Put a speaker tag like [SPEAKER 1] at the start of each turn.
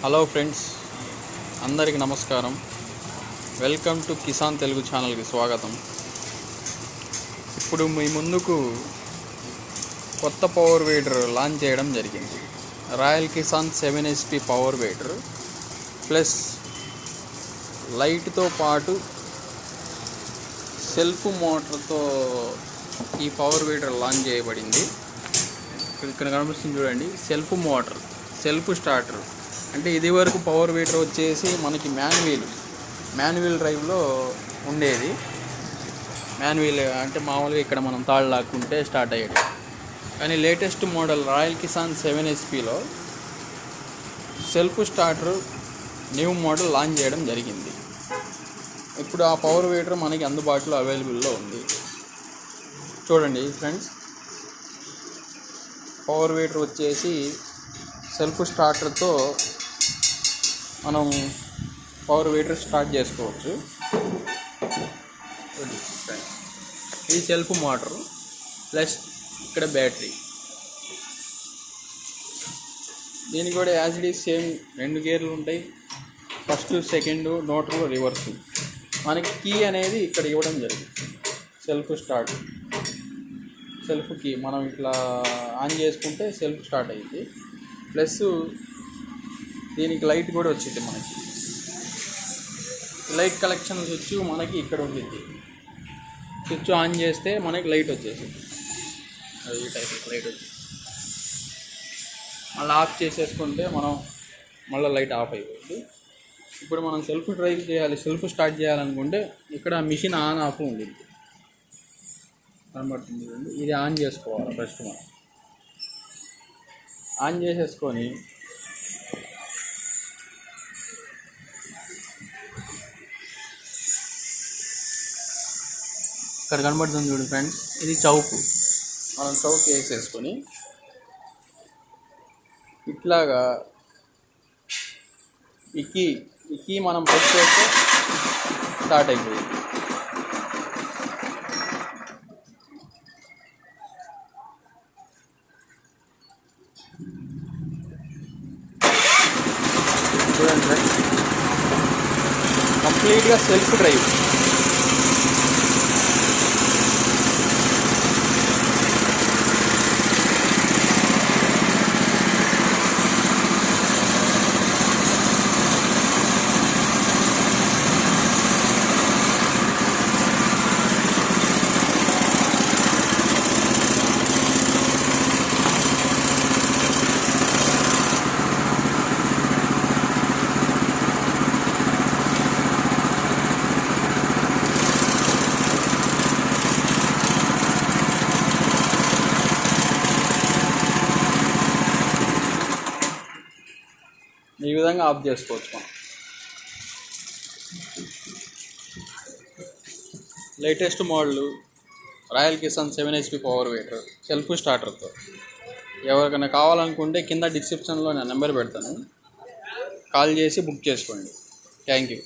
[SPEAKER 1] Hello friends, అందరికీ నమస్కారం. Welcome to Kisan Telugu ఛానల్కి స్వాగతం. ఇప్పుడు మీ ముందుకు కొత్త పవర్ వీడర్ లాంచ్ చేయడం జరిగింది. Royal Kisan 7 HP power weeder plus లైట్తో పాటు సెల్ఫ్ మోటార్తో ఈ పవర్ వీడర్ లాంచ్ చేయబడింది. ఇక్కడ కనిపిస్తుంది చూడండి, సెల్ఫ్ మోటార్, సెల్ఫ్ స్టార్టర్. అంటే ఇది వరకు పవర్ వీడర్ వచ్చేసి మనకి మాన్యువల్ డ్రైవ్లో ఉండేది. మాన్యువల్ అంటే మామూలుగా ఇక్కడ మనం తాళ్ళు లాక్కుంటే స్టార్ట్ అయ్యేది. కానీ లేటెస్ట్ మోడల్ రాయల్ కిసాన్ 7 HPలో self starter new model launch చేయడం జరిగింది. ఇప్పుడు ఆ పవర్ వీడర్ మనకి అందుబాటులో అవైలబుల్లో ఉంది. చూడండి ఫ్రెండ్స్, పవర్ వీడర్ వచ్చేసి సెల్ఫ్ స్టార్టర్తో మనం పవర్ వీడర్ స్టార్ట్ చేసుకోవచ్చు. ఇది సెల్ఫ్ మోటార్ ప్లస్ ఇక్కడ బ్యాటరీ. దీనికి కూడా యాజ్ ఇట్ ఈజ్ సేమ్ 2 గేర్లు ఉంటాయి, ఫస్ట్ సెకండ్, న్యూట్రల్, రివర్స్. మనకి కీ అనేది ఇక్కడ ఇవ్వడం జరిగింది. సెల్ఫ్ స్టార్ట్, సెల్ఫ్ కీ మనం ఇట్లా ఆన్ చేసుకుంటే సెల్ఫ్ స్టార్ట్ అయ్యింది. ప్లస్ దీనికి లైట్ కూడా వచ్చింది. మనకి లైట్ కలెక్షన్ స్విచ్ మనకి ఇక్కడ ఉంటుంది. స్విచ్ ఆన్ చేస్తే మనకి లైట్ వచ్చేసింది. అది ఈ టైప్ లైట్ వచ్చేసి మళ్ళీ ఆఫ్ చేసేసుకుంటే మనం మళ్ళీ లైట్ ఆఫ్ అయిపోయింది. ఇప్పుడు మనం సెల్ఫ్ డ్రైవ్ చేయాలి, సెల్ఫ్ స్టార్ట్ చేయాలనుకుంటే ఇక్కడ మిషన్ ఆన్ ఆఫ్ ఉంది కనబడుతుంది. ఇది ఆన్ చేసుకోవాలి. ఫస్ట్ మనం ఆన్ చేసేసుకొని ఇక్కడ కనబడుతుంది చూడండి ఫ్రెండ్స్, ఇది చౌకు. మనం చౌక్ వేసేసుకొని ఇట్లాగా ఈ కీ మనం ప్రెస్ చేస్తే స్టార్ట్ అయిపోయింది. చూడండి ఫ్రెండ్స్, కంప్లీట్గా సెల్ఫ్ డ్రైవ్. ఈ విధంగా ఆఫ్ చేసుకోవచ్చు మనం. Latest model Royal Kisan 7 HP power weeder self స్టార్టర్తో. ఎవరికైనా కావాలనుకుంటే కింద డిస్క్రిప్షన్లో నేను నెంబర్ పెడతాను, కాల్ చేసి బుక్ చేసుకోండి. Thank you.